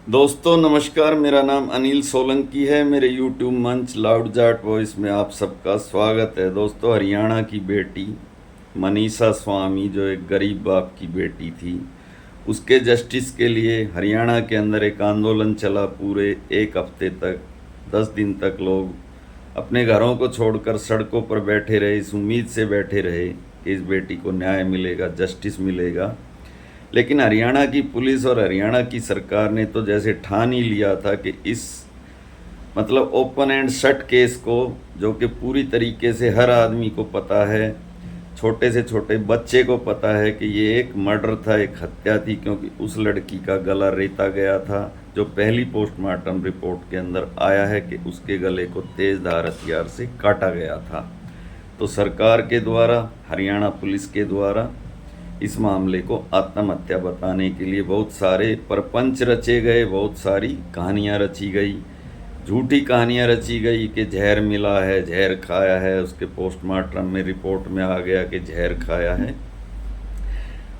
दोस्तों नमस्कार। मेरा नाम अनिल सोलंकी है। मेरे यूट्यूब मंच लाउड जाट वॉइस में आप सबका स्वागत है। दोस्तों, हरियाणा की बेटी मनीषा स्वामी जो एक गरीब बाप की बेटी थी, उसके जस्टिस के लिए हरियाणा के अंदर एक आंदोलन चला। पूरे एक हफ्ते तक, 10 दिन तक लोग अपने घरों को छोड़कर सड़कों पर बैठे रहे, इस उम्मीद से बैठे रहे कि इस बेटी को न्याय मिलेगा, जस्टिस मिलेगा। लेकिन हरियाणा की पुलिस और हरियाणा की सरकार ने तो जैसे ठान ही लिया था कि इस ओपन एंड शट केस को, जो कि पूरी तरीके से हर आदमी को पता है, छोटे से छोटे बच्चे को पता है कि ये एक मर्डर था, एक हत्या थी, क्योंकि उस लड़की का गला रेता गया था, जो पहली पोस्टमार्टम रिपोर्ट के अंदर आया है कि उसके गले को तेज धार हथियार से काटा गया था। तो सरकार के द्वारा, हरियाणा पुलिस के द्वारा इस मामले को आत्महत्या बताने के लिए बहुत सारे प्रपंच रचे गए, बहुत सारी कहानियाँ रची गई, झूठी कहानियाँ रची गई कि जहर मिला है, जहर खाया है, उसके पोस्टमार्टम में रिपोर्ट में आ गया कि जहर खाया है।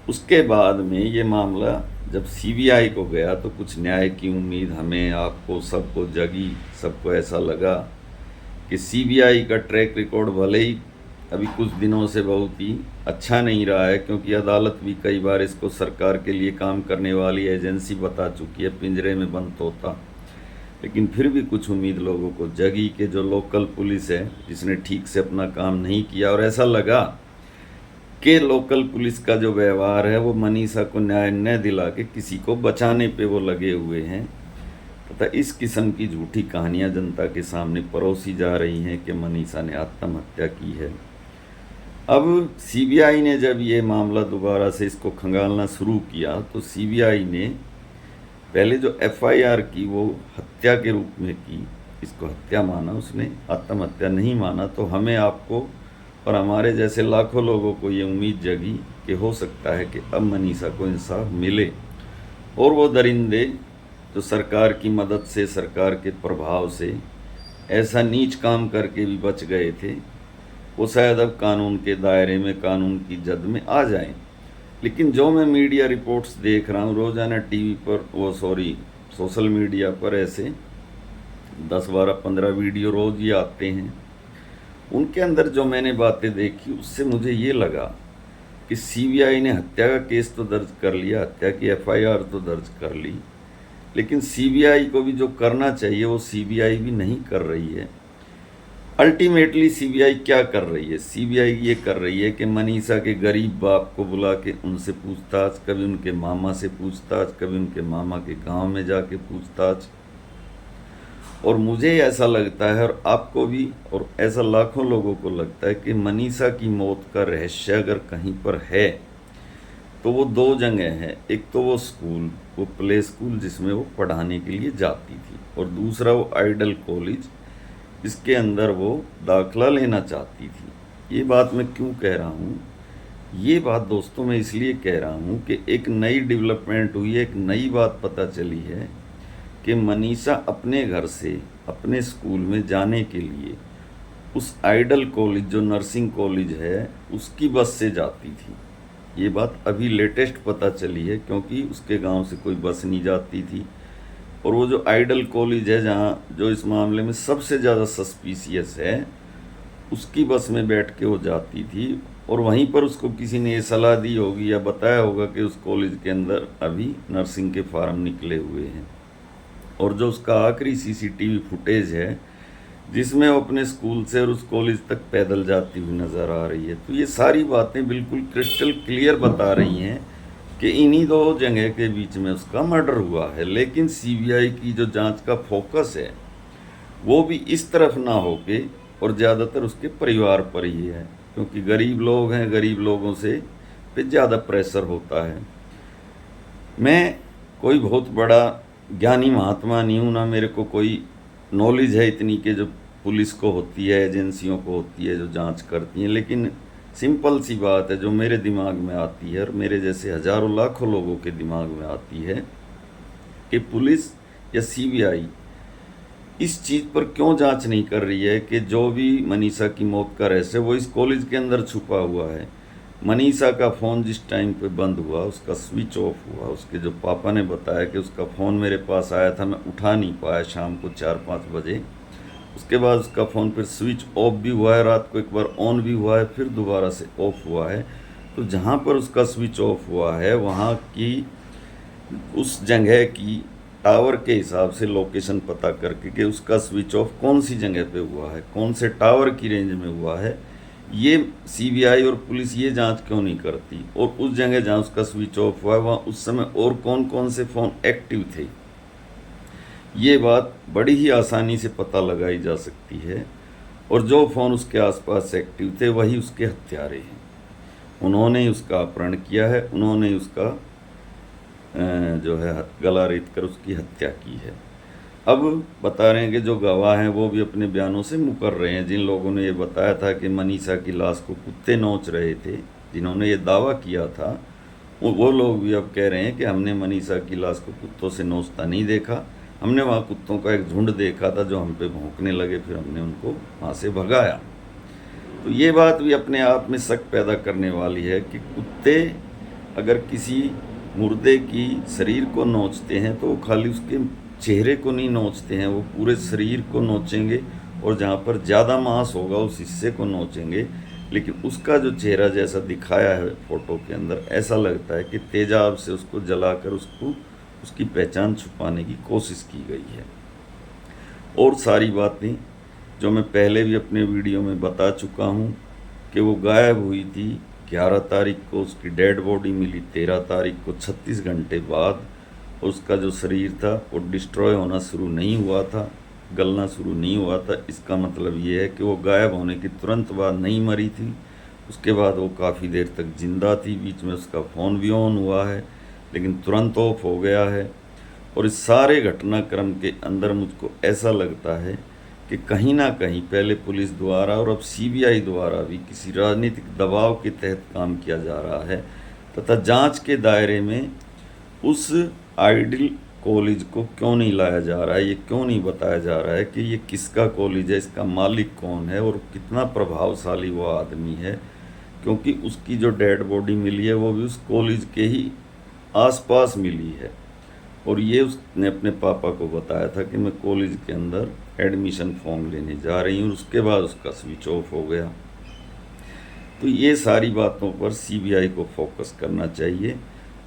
उसके बाद में ये मामला जब सीबीआई को गया तो कुछ न्याय की उम्मीद हमें, आपको, सबको जगी। सबको ऐसा लगा कि सीबीआई का ट्रैक रिकॉर्ड भले ही अभी कुछ दिनों से बहुत ही अच्छा नहीं रहा है, क्योंकि अदालत भी कई बार इसको सरकार के लिए काम करने वाली एजेंसी बता चुकी है, पिंजरे में बंद तोता। लेकिन फिर भी कुछ उम्मीद लोगों को जगी कि जो लोकल पुलिस है, जिसने ठीक से अपना काम नहीं किया, और ऐसा लगा कि लोकल पुलिस का जो व्यवहार है वो मनीषा को न्याय न दिला के किसी को बचाने पे वो लगे हुए हैं, तथा इस किस्म की झूठी कहानियां जनता के सामने परोसी जा रही हैं कि मनीषा ने आत्महत्या की है। अब सीबीआई ने जब ये मामला दोबारा से इसको खंगालना शुरू किया तो सीबीआई ने पहले जो एफआईआर की वो हत्या के रूप में की, इसको हत्या माना, उसने आत्महत्या नहीं माना। तो हमें, आपको और हमारे जैसे लाखों लोगों को ये उम्मीद जगी कि हो सकता है कि अब मनीषा को इंसाफ मिले, और वो दरिंदे जो सरकार की मदद से, सरकार के प्रभाव से ऐसा नीच काम करके भी बच गए थे, वो शायद अब कानून के दायरे में, कानून की जद में आ जाएं। लेकिन जो मैं मीडिया रिपोर्ट्स देख रहा हूँ रोज़ाना टीवी पर, सोशल मीडिया पर ऐसे 10, 12, 15 वीडियो रोज़ ही आते हैं, उनके अंदर जो मैंने बातें देखी उससे मुझे ये लगा कि सीबीआई ने हत्या का केस तो दर्ज कर लिया, हत्या की एफआईआर तो दर्ज कर ली, लेकिन सीबीआई को भी जो करना चाहिए वो सीबीआई भी नहीं कर रही है। अल्टीमेटली सीबीआई क्या कर रही है? सीबीआई ये कर रही है कि मनीषा के गरीब बाप को बुला के उनसे पूछताछ, कभी उनके मामा से पूछताछ, कभी उनके मामा के गांव में जाके पूछताछ। और मुझे ऐसा लगता है, और आपको भी, और ऐसा लाखों लोगों को लगता है कि मनीषा की मौत का रहस्य अगर कहीं पर है तो वो दो जगह है। एक तो वो स्कूल, वो प्ले स्कूल जिसमें वो पढ़ाने के लिए जाती थी, और दूसरा वो आइडल कॉलेज, इसके अंदर वो दाखला लेना चाहती थी। ये बात मैं क्यों कह रहा हूँ? ये बात दोस्तों मैं इसलिए कह रहा हूँ कि एक नई डेवलपमेंट हुई है, एक नई बात पता चली है कि मनीषा अपने घर से अपने स्कूल में जाने के लिए उस आइडल कॉलेज, जो नर्सिंग कॉलेज है, उसकी बस से जाती थी। ये बात अभी लेटेस्ट पता चली है, क्योंकि उसके गांव से कोई बस नहीं जाती थी। और वो जो आइडल कॉलेज है, जहाँ जो इस मामले में सबसे ज़्यादा सस्पिशियस है, उसकी बस में बैठ के वो जाती थी। और वहीं पर उसको किसी ने ये सलाह दी होगी या बताया होगा कि उस कॉलेज के अंदर अभी नर्सिंग के फार्म निकले हुए हैं। और जो उसका आखिरी सीसीटीवी फुटेज है, जिसमें वो अपने स्कूल से और उस कॉलेज तक पैदल जाती हुई नज़र आ रही है, तो ये सारी बातें बिल्कुल क्रिस्टल क्लियर बता रही हैं कि इन्हीं दो जगह के बीच में उसका मर्डर हुआ है। लेकिन सीबीआई की जो जांच का फोकस है वो भी इस तरफ ना होके, और ज़्यादातर उसके परिवार पर ही है, क्योंकि गरीब लोग हैं, गरीब लोगों से पे ज़्यादा प्रेशर होता है। मैं कोई बहुत बड़ा ज्ञानी महात्मा नहीं हूँ, ना मेरे को कोई नॉलेज है इतनी कि जो पुलिस को होती है, एजेंसियों को होती है जो जांच करती हैं। लेकिन सिंपल सी बात है जो मेरे दिमाग में आती है, और मेरे जैसे हजारों लाखों लोगों के दिमाग में आती है, कि पुलिस या सीबीआई इस चीज़ पर क्यों जांच नहीं कर रही है कि जो भी मनीषा की मौत का रहस्य वो इस कॉलेज के अंदर छुपा हुआ है। मनीषा का फ़ोन जिस टाइम पे बंद हुआ उसका स्विच ऑफ हुआ। उसके जो पापा ने बताया कि उसका फ़ोन मेरे पास आया था, मैं उठा नहीं पाया शाम को 4-5 बजे। उसके बाद उसका फ़ोन फिर स्विच ऑफ भी हुआ है, रात को एक बार ऑन भी हुआ है, फिर दोबारा से ऑफ हुआ है। तो जहाँ पर उसका स्विच ऑफ हुआ है वहाँ की उस जगह की टावर के हिसाब से लोकेशन पता करके कि उसका स्विच ऑफ कौन सी जगह पे हुआ है, कौन से टावर की रेंज में हुआ है, ये सीबीआई और पुलिस ये जांच क्यों नहीं करती। और उस जगह जहाँ उसका स्विच ऑफ हुआ है वहाँ उस समय और कौन कौन से फ़ोन एक्टिव थे, ये बात बड़ी ही आसानी से पता लगाई जा सकती है। और जो फ़ोन उसके आसपास एक्टिव थे वही उसके हत्यारे हैं। उन्होंने ही उसका अपहरण किया है, उन्होंने ही उसका जो है गला रेत कर उसकी हत्या की है। अब बता रहे हैं कि जो गवाह हैं वो भी अपने बयानों से मुकर रहे हैं। जिन लोगों ने ये बताया था कि मनीषा की लाश को कुत्ते नोच रहे थे, जिन्होंने ये दावा किया था, वो लोग भी अब कह रहे हैं कि हमने मनीषा की लाश को कुत्तों से नोचता नहीं देखा, हमने वहाँ कुत्तों का एक झुंड देखा था जो हम पे भौंकने लगे, फिर हमने उनको वहाँ से भगाया। तो ये बात भी अपने आप में शक पैदा करने वाली है कि कुत्ते अगर किसी मुर्दे की शरीर को नोचते हैं तो वो खाली उसके चेहरे को नहीं नोचते हैं, वो पूरे शरीर को नोचेंगे और जहाँ पर ज़्यादा मांस होगा उस हिस्से को नोचेंगे। लेकिन उसका जो चेहरा जैसा दिखाया है फोटो के अंदर, ऐसा लगता है कि तेजाब से उसको जलाकर उसको उसकी पहचान छुपाने की कोशिश की गई है। और सारी बातें जो मैं पहले भी अपने वीडियो में बता चुका हूँ कि वो गायब हुई थी 11 तारीख को, उसकी डेड बॉडी मिली 13 तारीख को 36 घंटे बाद। उसका जो शरीर था वो डिस्ट्रॉय होना शुरू नहीं हुआ था, गलना शुरू नहीं हुआ था। इसका मतलब ये है कि वो गायब होने की तुरंत बाद नहीं मरी थी, उसके बाद वो काफ़ी देर तक जिंदा थी। बीच में उसका फ़ोन भी ऑन हुआ है लेकिन तुरंत ऑफ हो गया है। और इस सारे घटनाक्रम के अंदर मुझको ऐसा लगता है कि कहीं ना कहीं पहले पुलिस द्वारा और अब सीबीआई द्वारा भी किसी राजनीतिक दबाव के तहत काम किया जा रहा है, तथा जांच के दायरे में उस आइडियल कॉलेज को क्यों नहीं लाया जा रहा है, ये क्यों नहीं बताया जा रहा है कि ये किसका कॉलेज है, इसका मालिक कौन है और कितना प्रभावशाली वो आदमी है। क्योंकि उसकी जो डेड बॉडी मिली है वो भी उस कॉलेज के ही आसपास मिली है। और ये उसने अपने पापा को बताया था कि मैं कॉलेज के अंदर एडमिशन फॉर्म लेने जा रही हूँ, उसके बाद उसका स्विच ऑफ हो गया। तो ये सारी बातों पर सीबीआई को फोकस करना चाहिए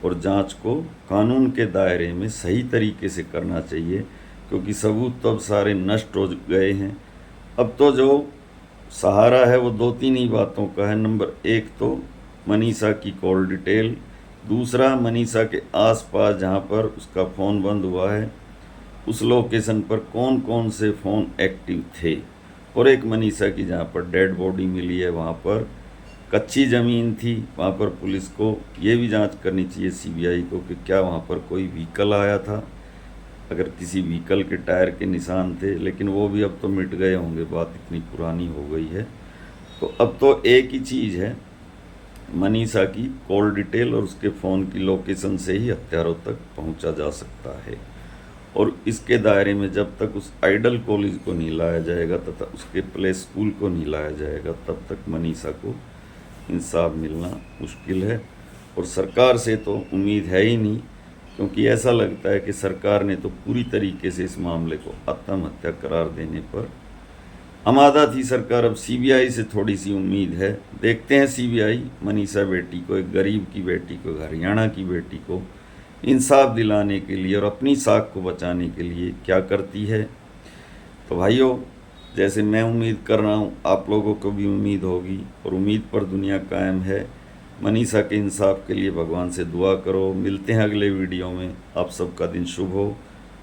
और जांच को कानून के दायरे में सही तरीके से करना चाहिए, क्योंकि सबूत तो अब सारे नष्ट हो गए हैं। अब तो जो सहारा है वो 2-3 ही बातों का है। नंबर 1 तो मनीषा की कॉल डिटेल, दूसरा मनीषा के आसपास जहाँ पर उसका फ़ोन बंद हुआ है उस लोकेशन पर कौन कौन से फ़ोन एक्टिव थे, और एक मनीषा की जहाँ पर डेड बॉडी मिली है वहाँ पर कच्ची ज़मीन थी, वहाँ पर पुलिस को ये भी जांच करनी चाहिए सीबीआई को कि क्या वहाँ पर कोई व्हीकल आया था, अगर किसी व्हीकल के टायर के निशान थे, लेकिन वो भी अब तो मिट गए होंगे, बात इतनी पुरानी हो गई है। तो अब तो एक ही चीज़ है, मनीषा की कॉल डिटेल और उसके फ़ोन की लोकेशन से ही हत्यारों तक पहुंचा जा सकता है। और इसके दायरे में जब तक उस आइडल कॉलेज को नहीं लाया जाएगा तथा उसके प्ले स्कूल को नहीं लाया जाएगा तब तक मनीषा को इंसाफ मिलना मुश्किल है। और सरकार से तो उम्मीद है ही नहीं, क्योंकि ऐसा लगता है कि सरकार ने तो पूरी तरीके से इस मामले को आत्महत्या करार देने पर आमादा थी सरकार। अब सीबीआई से थोड़ी सी उम्मीद है, देखते हैं सीबीआई मनीषा बेटी को, एक गरीब की बेटी को, हरियाणा की बेटी को इंसाफ दिलाने के लिए और अपनी साख को बचाने के लिए क्या करती है। तो भाइयों, जैसे मैं उम्मीद कर रहा हूँ आप लोगों को भी उम्मीद होगी, और उम्मीद पर दुनिया कायम है। मनीषा के इंसाफ के लिए भगवान से दुआ करो। मिलते हैं अगले वीडियो में, आप सबका दिन शुभ हो।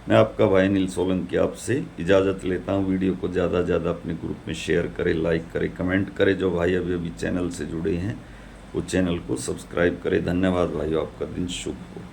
मैं आपका भाई अनिल सोलंकी आपसे इजाज़त लेता हूँ। वीडियो को ज़्यादा से ज़्यादा अपने ग्रुप में शेयर करें, लाइक करें, कमेंट करें। जो भाई अभी अभी चैनल से जुड़े हैं वो चैनल को सब्सक्राइब करें। धन्यवाद भाइयों, आपका दिन शुभ हो।